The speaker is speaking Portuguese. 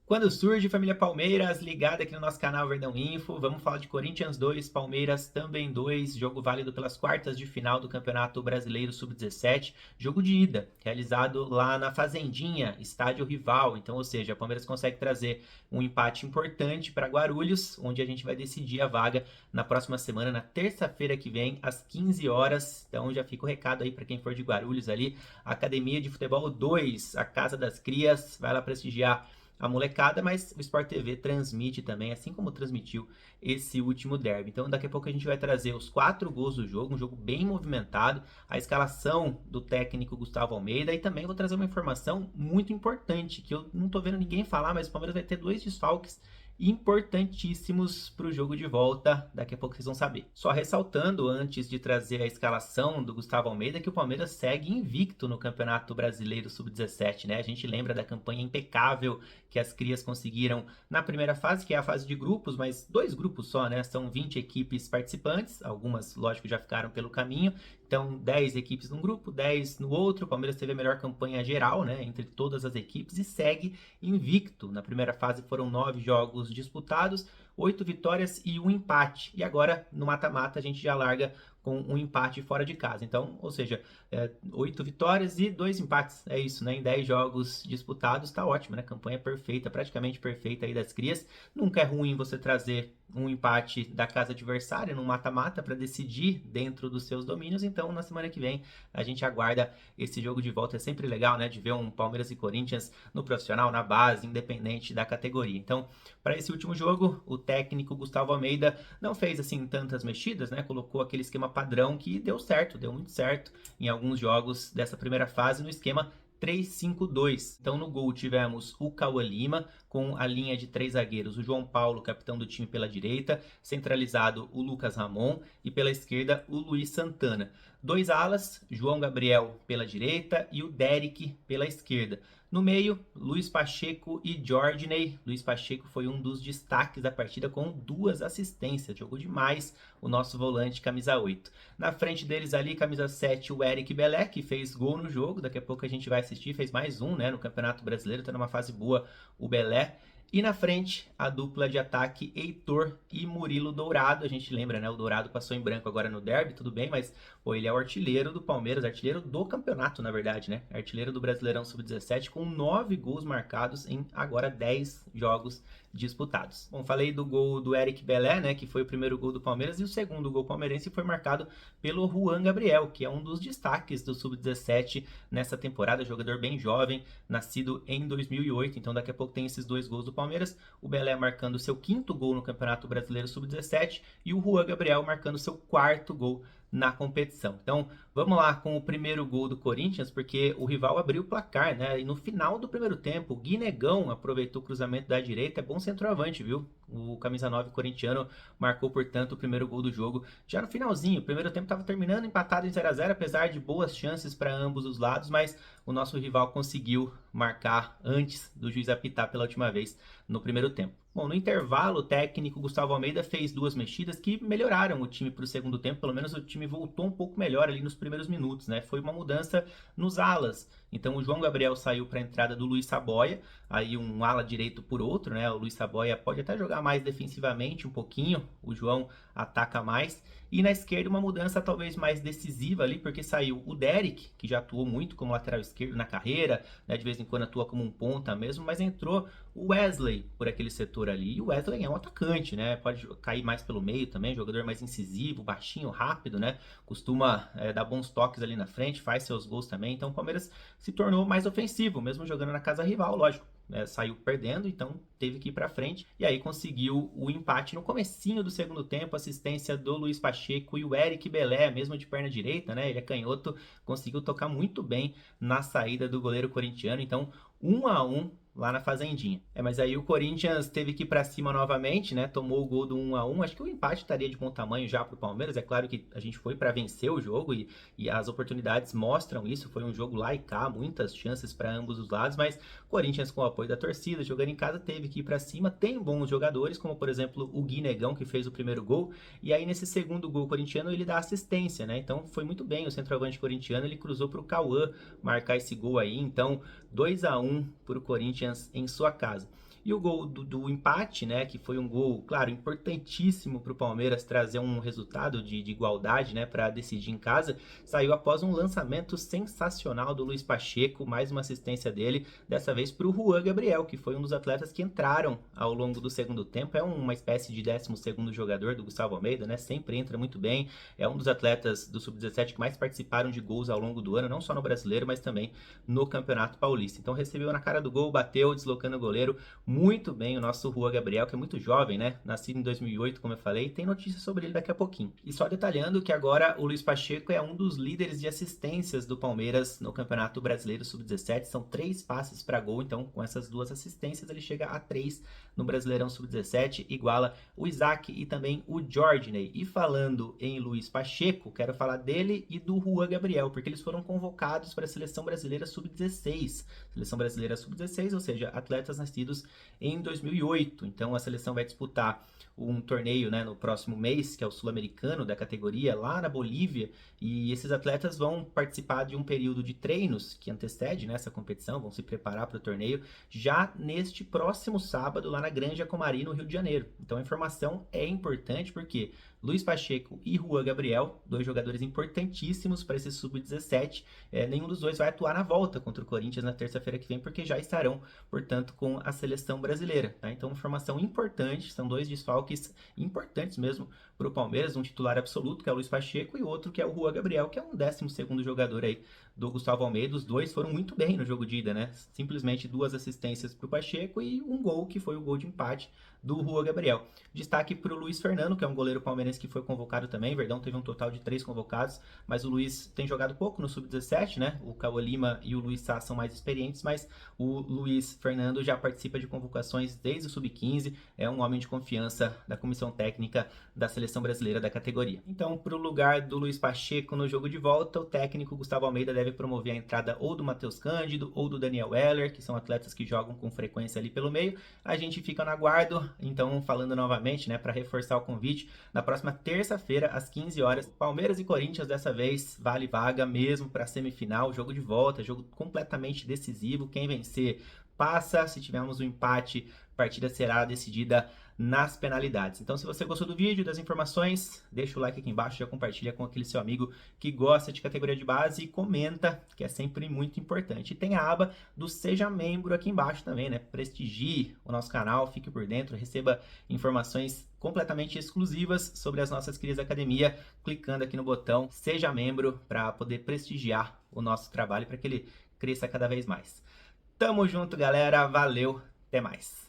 Quando surge, família Palmeiras, ligada aqui no nosso canal Verdão Info, vamos falar de Corinthians 2, Palmeiras também 2, jogo válido pelas quartas de final do Campeonato Brasileiro Sub-17, jogo de ida, realizado lá na Fazendinha, estádio rival. Então, ou seja, a Palmeiras consegue trazer um empate importante para Guarulhos, onde a gente vai decidir a vaga na próxima semana, na terça-feira que vem, às 15 horas. Então, já fica o recado aí para quem for de Guarulhos ali, Academia de Futebol 2, a Casa das Crias, vai lá prestigiar a molecada, mas o Sport TV transmite também, assim como transmitiu esse último derby. Então daqui a pouco a gente vai trazer os 4 gols do jogo, um jogo bem movimentado, a escalação do técnico Gustavo Almeida, e também vou trazer uma informação muito importante, que eu não tô vendo ninguém falar, mas o Palmeiras vai ter 2 desfalques importantíssimos para o jogo de volta. Daqui a pouco vocês vão saber. Só ressaltando, antes de trazer a escalação do Gustavo Almeida, que o Palmeiras segue invicto no Campeonato Brasileiro Sub-17, né? A gente lembra da campanha impecável que as crias conseguiram na primeira fase, que é a fase de grupos, mas 2 grupos só, né? São 20 equipes participantes, algumas, lógico, já ficaram pelo caminho. Então, 10 equipes num grupo, 10 no outro. O Palmeiras teve a melhor campanha geral, né, entre todas as equipes, e segue invicto. Na primeira fase foram 9 jogos disputados, 8 vitórias e 1 empate. E agora, no mata-mata, a gente já larga com um empate fora de casa. Então, ou seja, 8 vitórias e 2 empates. É isso, né? Em 10 jogos disputados, tá ótimo, né? Campanha perfeita, praticamente perfeita aí das crias. Nunca é ruim você trazer um empate da casa adversária no mata-mata para decidir dentro dos seus domínios. Então, na semana que vem, a gente aguarda esse jogo de volta. É sempre legal, né? De ver um Palmeiras e Corinthians no profissional, na base, independente da categoria. Então, para esse último jogo, o técnico Gustavo Almeida não fez assim tantas mexidas, né? Colocou aquele esquema padrão que deu certo, deu muito certo em alguns jogos dessa primeira fase no esquema 3-5-2. Então no gol tivemos o Cauã Lima com a linha de 3 zagueiros, o João Paulo, capitão do time, pela direita, centralizado o Lucas Ramon, e pela esquerda o Luiz Santana. 2 alas, João Gabriel pela direita e o Derek pela esquerda. No meio, Luiz Pacheco e Jorginey. Luiz Pacheco foi um dos destaques da partida com 2 assistências. Jogou demais o nosso volante camisa 8. Na frente deles ali, camisa 7, o Eric Belé, que fez gol no jogo. Daqui a pouco a gente vai assistir. Fez mais um, né, no Campeonato Brasileiro. Está numa fase boa o Belé. E na frente, a dupla de ataque Heitor e Murilo Dourado. A gente lembra, né? O Dourado passou em branco agora no derby, tudo bem, mas pô, ele é o artilheiro do Palmeiras, artilheiro do campeonato, na verdade, né? Artilheiro do Brasileirão Sub-17, com 9 gols marcados em agora 10 jogos disputados. Bom, falei do gol do Eric Belé, né? Que foi o primeiro gol do Palmeiras, e o segundo gol palmeirense foi marcado pelo Juan Gabriel, que é um dos destaques do Sub-17 nessa temporada, jogador bem jovem, nascido em 2008. Então daqui a pouco tem esses 2 gols do Palmeiras, o Belé marcando seu 5º gol no Campeonato Brasileiro Sub-17 e o Juan Gabriel marcando seu 4º gol na competição. Então, vamos lá com o primeiro gol do Corinthians, porque o rival abriu o placar, né? E no final do primeiro tempo, o Guinegão aproveitou o cruzamento da direita, é bom centroavante, viu? O camisa 9 corintiano marcou, portanto, o primeiro gol do jogo já no finalzinho. O primeiro tempo estava terminando empatado em 0-0, apesar de boas chances para ambos os lados, mas o nosso rival conseguiu marcar antes do juiz apitar pela última vez no primeiro tempo. Bom, no intervalo, o técnico Gustavo Almeida fez 2 mexidas que melhoraram o time para o segundo tempo. Pelo menos o time voltou um pouco melhor ali nos primeiros minutos, né? Foi uma mudança nos alas. Então o João Gabriel saiu para a entrada do Luiz Saboia, aí um ala direito por outro, né? O Luiz Saboia pode até jogar mais defensivamente um pouquinho, o João ataca mais. E na esquerda uma mudança talvez mais decisiva ali, porque saiu o Derek, que já atuou muito como lateral esquerdo na carreira, né? De vez em quando atua como um ponta mesmo, mas entrou o Wesley por aquele setor ali. E o Wesley é um atacante, né? Pode cair mais pelo meio também, jogador mais incisivo, baixinho, rápido, né? Costuma dar bons toques ali na frente, faz seus gols também. Então o Palmeiras se tornou mais ofensivo, mesmo jogando na casa rival, lógico. Saiu perdendo, então teve que ir para frente, e aí conseguiu o empate no comecinho do segundo tempo, assistência do Luiz Pacheco, e o Eric Belé, mesmo de perna direita, né, ele é canhoto, conseguiu tocar muito bem na saída do goleiro corintiano. Então 1-1 lá na Fazendinha. Mas aí o Corinthians teve que ir para cima novamente, né? Tomou o gol do 1-1. Acho que o empate estaria de bom tamanho já para o Palmeiras. É claro que a gente foi para vencer o jogo e as oportunidades mostram isso. Foi um jogo lá e cá, muitas chances para ambos os lados, mas o Corinthians, com o apoio da torcida, jogando em casa, teve que ir para cima. Tem bons jogadores, como por exemplo o Guinegão, que fez o primeiro gol, e aí nesse segundo gol corintiano ele dá assistência, né? Então foi muito bem o centroavante corintiano, ele cruzou para o Cauã marcar esse gol aí. Então 2-1 para o Corinthians em sua casa. E o gol do empate, né, que foi um gol, claro, importantíssimo para o Palmeiras trazer um resultado de igualdade, né, para decidir em casa, saiu após um lançamento sensacional do Luiz Pacheco, mais uma assistência dele, dessa vez para o Juan Gabriel, que foi um dos atletas que entraram ao longo do segundo tempo. É uma espécie de 12º jogador do Gustavo Almeida, né, sempre entra muito bem, é um dos atletas do Sub-17 que mais participaram de gols ao longo do ano, não só no Brasileiro, mas também no Campeonato Paulista. Então recebeu na cara do gol, bateu, deslocando o goleiro, muito bem o nosso Juan Gabriel, que é muito jovem, né? Nascido em 2008, como eu falei, tem notícia sobre ele daqui a pouquinho. E só detalhando que agora o Luiz Pacheco é um dos líderes de assistências do Palmeiras no Campeonato Brasileiro Sub-17, são 3 passes para gol, então com essas 2 assistências ele chega a 3 no Brasileirão Sub-17, iguala o Isaac e também o Jorginey. E falando em Luiz Pacheco, quero falar dele e do Juan Gabriel, porque eles foram convocados para a Seleção Brasileira Sub-16. Seleção Brasileira Sub-16, ou seja, atletas nascidos em 2008. Então a seleção vai disputar um torneio, né, no próximo mês, que é o sul-americano da categoria, lá na Bolívia, e esses atletas vão participar de um período de treinos que antecede, né, essa competição, vão se preparar para o torneio já neste próximo sábado lá na Granja Comari, no Rio de Janeiro. Então a informação é importante porque Luiz Pacheco e Juan Gabriel, 2 jogadores importantíssimos para esse Sub-17, nenhum dos dois vai atuar na volta contra o Corinthians na terça-feira que vem, porque já estarão, portanto, com a seleção brasileira. Tá? Então, informação importante, são 2 desfalques importantes mesmo para o Palmeiras, um titular absoluto, que é o Luiz Pacheco, e outro que é o Juan Gabriel, que é um 12º jogador aí do Gustavo Almeida. Os 2 foram muito bem no jogo de ida, né? Simplesmente 2 assistências para o Pacheco e um gol, que foi o gol de empate do Juan Gabriel. Destaque para o Luiz Fernando, que é um goleiro palmeirense que foi convocado também. Verdão teve um total de 3 convocados, mas o Luiz tem jogado pouco no Sub-17, né? O Cauã Lima e o Luiz Sá são mais experientes, mas o Luiz Fernando já participa de convocações desde o Sub-15, é um homem de confiança da comissão técnica da seleção brasileira da categoria. Então, para o lugar do Luiz Pacheco no jogo de volta, o técnico Gustavo Almeida deve promover a entrada ou do Matheus Cândido ou do Daniel Weller, que são atletas que jogam com frequência ali pelo meio. A gente fica no aguardo. Então, falando novamente, né, para reforçar o convite, na próxima terça-feira, às 15 horas, Palmeiras e Corinthians, dessa vez, vale vaga mesmo para a semifinal, jogo de volta, jogo completamente decisivo. Quem vencer passa, se tivermos um empate, a partida será decidida nas penalidades. Então, se você gostou do vídeo, das informações, deixa o like aqui embaixo, já compartilha com aquele seu amigo que gosta de categoria de base e comenta, que é sempre muito importante. E tem a aba do Seja Membro aqui embaixo também, né? Prestigie o nosso canal, fique por dentro, receba informações completamente exclusivas sobre as nossas crias da academia, clicando aqui no botão Seja Membro para poder prestigiar o nosso trabalho, para que ele cresça cada vez mais. Tamo junto, galera. Valeu. Até mais.